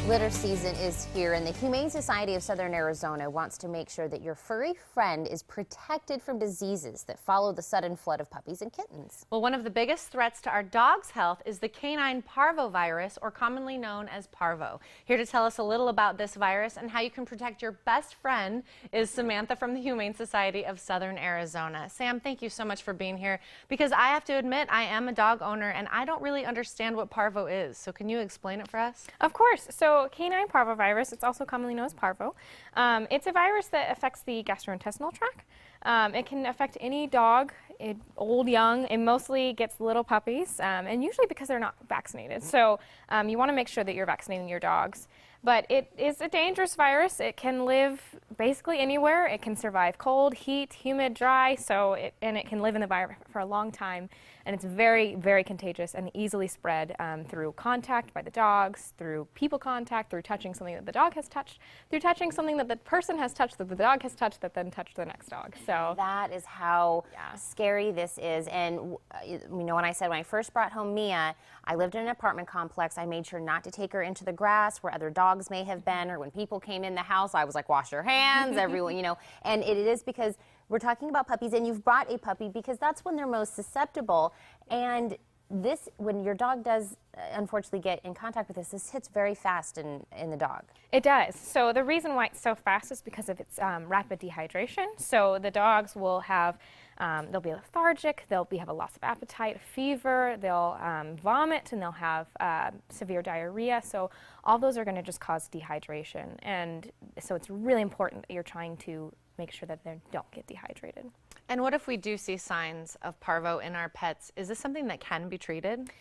Litter season is here, and the Humane Society of Southern Arizona wants to make sure that your furry friend is protected from diseases that follow the sudden flood of puppies and kittens. Well, one of the biggest threats to our dog's health is the Canine Parvovirus, or commonly known as Parvo. Here to tell us a little about this virus and how you can protect your best friend is Samantha from the Humane Society of Southern Arizona. Sam, thank you so much for being here, because I have to admit I am a dog owner and I don't really understand what Parvo is. So can you explain it for us? Of course. So Canine Parvovirus, it's also commonly known as Parvo. It's a virus that affects the gastrointestinal tract. It can affect any dog, old, young. It mostly gets little puppies, and usually because they're not vaccinated. So you want to make sure that you're vaccinating your dogs. But it is a dangerous virus. It can live basically anywhere. It can survive cold, heat, humid, dry, and it can live in the environment for a long time. And it's very, very contagious and easily spread through contact by the dogs, through people contact, through touching something that the dog has touched, through touching something that the person has touched, that the dog has touched, that then touched the next dog. So that is how scary this is. And you know, when I first brought home Mia, I lived in an apartment complex. I made sure not to take her into the grass where other dogs may have been, or when people came in the house, I was like, wash your hands, everyone, you know. And it is because we're talking about puppies, and you've brought a puppy because that's when they're most susceptible. And this, when your dog does unfortunately get in contact with this hits very fast in the dog. It does. So the reason why it's so fast is because of its rapid dehydration. So the dogs will have, they'll be lethargic, they'll have a loss of appetite, fever, they'll vomit, and they'll have severe diarrhea. So all those are going to just cause dehydration. And so it's really important that you're trying to make sure that they don't get dehydrated. And what if we do see signs of Parvo in our pets? Is this something that can be treated?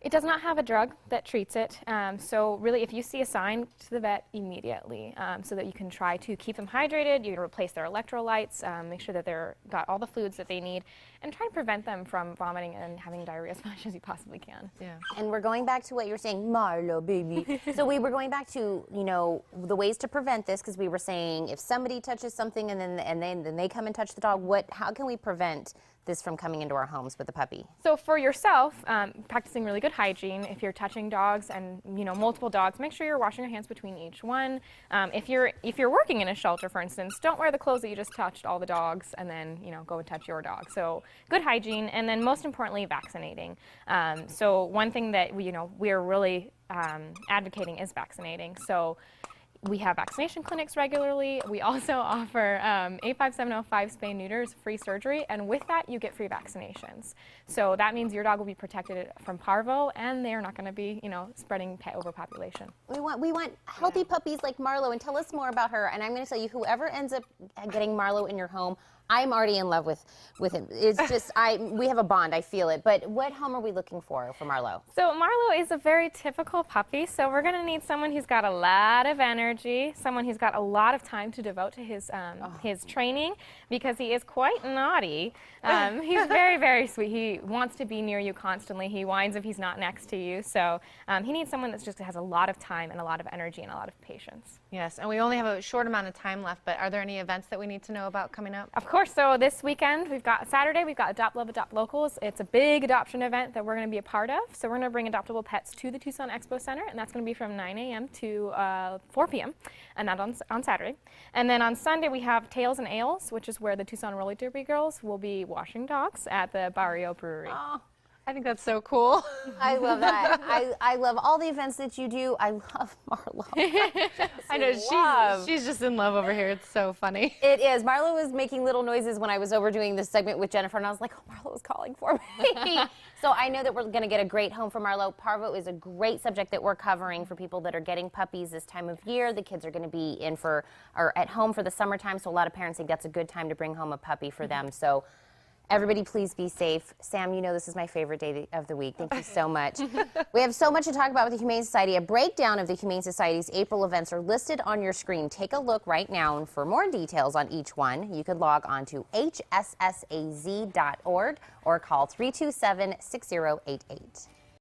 It does not have a drug that treats it. So really, if you see a sign, to the vet immediately, so that you can try to keep them hydrated. You can replace their electrolytes, make sure that they're got all the fluids that they need, and try and prevent them from vomiting and having diarrhea as much as you possibly can. Yeah. And we're going back to what you were saying, Marlo, baby. So we were going back to, you know, the ways to prevent this, because we were saying if somebody touches something and then they come and touch the dog, how can we prevent this from coming into our homes with the puppy? So for yourself, practicing really good hygiene. If you're touching dogs and multiple dogs, make sure you're washing your hands between each one. If you're working in a shelter, for instance, don't wear the clothes that you just touched all the dogs and then go and touch your dog. So good hygiene, and then most importantly, vaccinating. So one thing that we're really advocating is vaccinating. So we have vaccination clinics regularly. We also offer 85705 spay neuters, free surgery, and with that you get free vaccinations. So that means your dog will be protected from Parvo, and they're not going to be, spreading pet overpopulation. We want healthy puppies like Marlo, and tell us more about her. And I'm going to tell you, whoever ends up getting Marlo in your home, I'm already in love with him. It's just, we have a bond, I feel it. But what home are we looking for Marlo? So Marlo is a very typical puppy, so we're going to need someone who's got a lot of energy, someone who's got a lot of time to devote to his training, because he is quite naughty. He's very, very sweet. He wants to be near you constantly. He whines if he's not next to you. So he needs someone that just has a lot of time and a lot of energy and a lot of patience. Yes, and we only have a short amount of time left, but are there any events that we need to know about coming up? Of course. So this weekend, Saturday, we've got Adopt Love, Adopt Locals. It's a big adoption event that we're going to be a part of. So we're going to bring adoptable pets to the Tucson Expo Center, and that's going to be from 9 a.m. to 4 p.m. and that on Saturday. And then on Sunday, we have Tails and Ales, which is where the Tucson Roller Derby girls will be washing dogs at the Barrio Brewery. Oh. I think that's so cool. I love that. I love all the events that you do. I love Marlo. I know, she's just in love over here. It's so funny. It is. Marlo was making little noises when I was over doing this segment with Jennifer, and I was like, oh, Marlo was calling for me. So I know that we're going to get a great home for Marlo. Parvo is a great subject that we're covering for people that are getting puppies this time of year. The kids are going to be at home for the summertime, so a lot of parents think that's a good time to bring home a puppy for them. So everybody, please be safe. Sam, this is my favorite day of the week. Thank you so much. We have so much to talk about with the Humane Society. A breakdown of the Humane Society's April events are listed on your screen. Take a look right now, and for more details on each one, you could log on to hssaz.org or call 327-6088.